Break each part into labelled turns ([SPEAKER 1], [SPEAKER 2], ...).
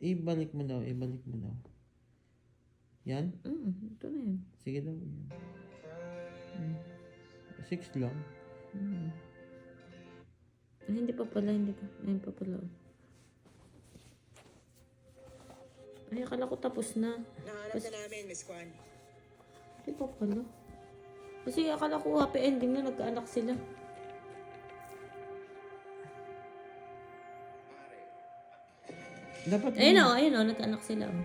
[SPEAKER 1] Ibalik mo daw, ibalik mo daw. Yan?
[SPEAKER 2] Ito na yan.
[SPEAKER 1] Sige daw. Yan. 6 lang.
[SPEAKER 2] Ay, hindi pa pala, hindi pa. Ayun pa pala. Ay, akala ko tapos na.
[SPEAKER 3] Nahanap na namin, Miss Kwan.
[SPEAKER 2] Hindi pa pala. Kasi akala ko happy ending na nagkaanak sila.
[SPEAKER 1] Dapat
[SPEAKER 2] Ayun o, nagkaanak sila. Oh.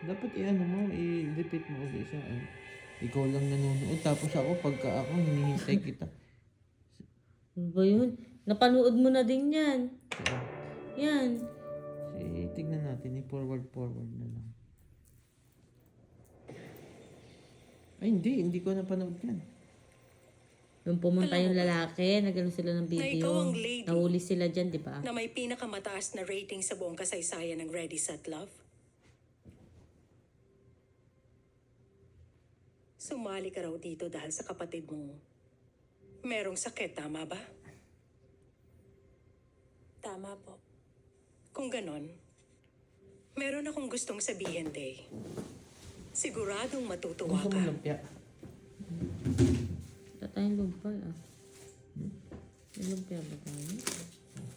[SPEAKER 1] Dapat i-ano mo, i-repeat mo ulit sa ikaw lang nanonood. Tapos ako, pagka ako, hinihintay kita.
[SPEAKER 2] Ano ba yun? Napanood mo na din yan. Yan.
[SPEAKER 1] Tignan natin, i-forward na lang. Ay, hindi ko napanood yan.
[SPEAKER 2] Yung pumunta yung lalaki, nagano sila ng
[SPEAKER 3] Na ikaw
[SPEAKER 2] video.
[SPEAKER 3] ang lady.
[SPEAKER 2] Nahuli sila dyan, di ba?
[SPEAKER 3] Na may pinakamataas na rating sa buong kasaysayan ng Ready, Set, Love. Sumali ka raw dito dahil sa kapatid mo. Merong sakit, tama ba?
[SPEAKER 4] Tama po.
[SPEAKER 3] Kung ganon, meron akong gustong sabihin, Day. Siguradong matutuwa
[SPEAKER 1] Gusto mo
[SPEAKER 3] ka.
[SPEAKER 1] lumpia?
[SPEAKER 2] Wala tayong lumpay ah. May lumpia ba tayo?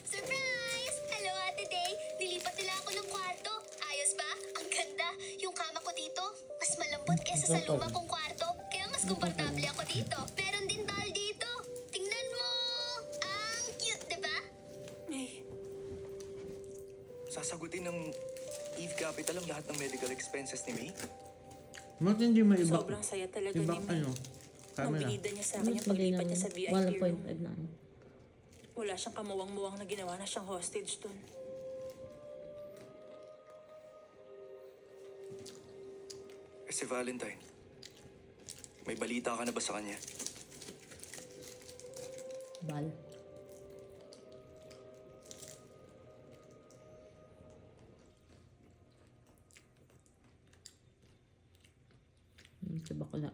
[SPEAKER 5] Surprise! Hello, Ate Day! Nilipat nila ako ng kwarto. Ayos ba? Ang ganda. Yung kama ko dito, mas malambot kesa sa luma kong kwarto. Kaya mas komportable ako dito. Meron din towel dito. Tingnan mo! Ang cute, diba?
[SPEAKER 4] Ay,
[SPEAKER 6] Sasagutin ng Eve Capital ang lahat ng medical expenses ni May?
[SPEAKER 1] Mas hindi mo iba.
[SPEAKER 4] sobrang saya talaga
[SPEAKER 1] Iba
[SPEAKER 4] ni May.
[SPEAKER 1] ano?
[SPEAKER 4] Nang
[SPEAKER 1] Camera.
[SPEAKER 4] binida niya sa
[SPEAKER 2] Mas
[SPEAKER 4] akin yung
[SPEAKER 2] hindi
[SPEAKER 4] paglipat
[SPEAKER 2] na
[SPEAKER 4] niya sa VIP room.
[SPEAKER 2] 1.5 na ano.
[SPEAKER 4] Wala siyang kamuwang-muwang na ginawa na siyang hostage dun.
[SPEAKER 6] Si Valentine. May balita ka na ba sa kanya?
[SPEAKER 2] Bal. Sa bakla.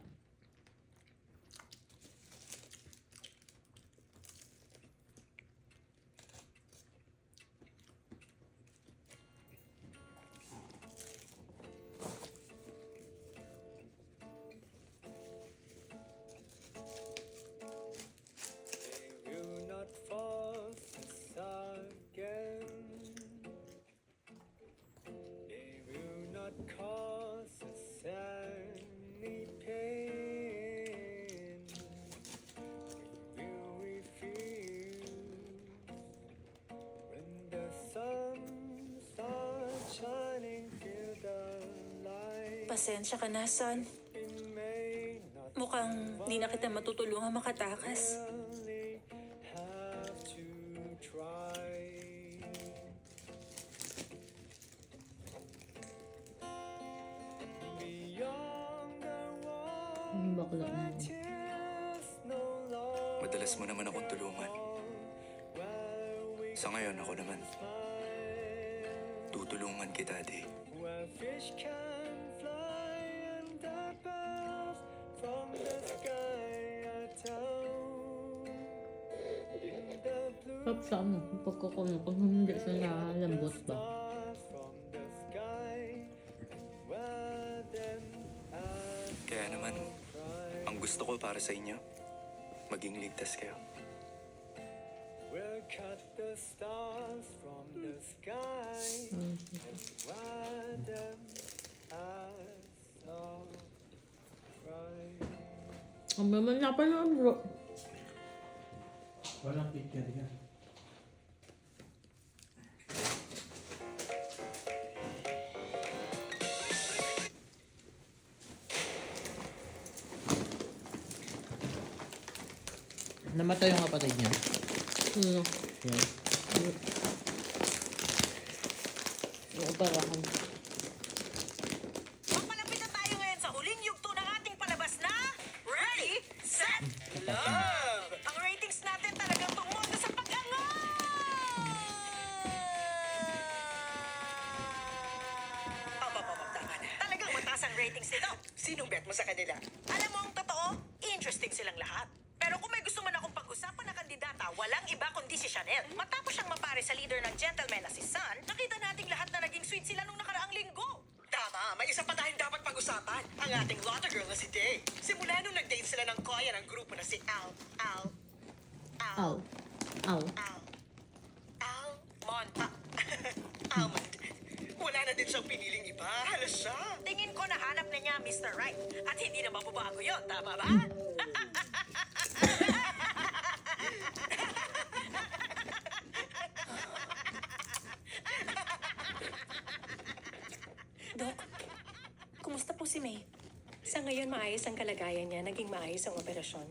[SPEAKER 7] Will not fall again. They will not cause us any pain. We will refuse when the sun starts shining. Feel the light.
[SPEAKER 4] Pasensya ka na, son.
[SPEAKER 7] It may not
[SPEAKER 4] Mukhang di na kita matutulungan makatakas.
[SPEAKER 7] only have to try. Beyond the wall,
[SPEAKER 2] Yung bakla na yun.
[SPEAKER 7] tears no longer
[SPEAKER 6] Madalas mo naman akong tulungan.
[SPEAKER 7] where we
[SPEAKER 6] Sa ngayon, ako naman. Tutulungan kita, Day.
[SPEAKER 7] where fish can fly and the birds from the sky are down in the blue
[SPEAKER 2] Pag sa ano, pagkukulo, kung hindi siya nalambot ba?
[SPEAKER 7] stars from the sky. Where them
[SPEAKER 6] Kaya naman, ang gusto ko para sa inyo, maging ligtas kayo.
[SPEAKER 7] we'll cut the stars from the sky. Why them eyes so bright?
[SPEAKER 2] Ang naman na pa naman bro.
[SPEAKER 1] Walang picture yan. Namatay yung kapatid niya.
[SPEAKER 2] Ano?
[SPEAKER 1] Yan.
[SPEAKER 2] Yung operahan.
[SPEAKER 3] Papalapit na tayo ngayon sa huling yugto ng ating palabas na Ready, Set, Love! Ang ratings natin talagang tumungo sa pag-angat! Tama na. Talagang mataas ang ratings nito. Sinong bet mo sa kanila? Alam mo ang totoo, interesting silang lahat. Pero kung may gusto man akong pag-usapan na kandidata, walang iba kundi si Chanel. Matapos siyang mapare sa leader ng gentleman na si Sun, nakita nating lahat na may isa pa tayong dapat pag-usapan. Ang ating Lotta girl na si Day. Simula nung nag-date sila ng Koya ng grupo na si
[SPEAKER 2] Aw. Aw.
[SPEAKER 3] Almond. Wala na din siyang piniling iba. Halos siya. Tingin ko nahanap na niya Mr. Right. At hindi na mababago yun. Tama ba?
[SPEAKER 8] Dok, kumusta po si May? Sa ngayon maayos ang kalagayan niya, naging maayos ang operasyon.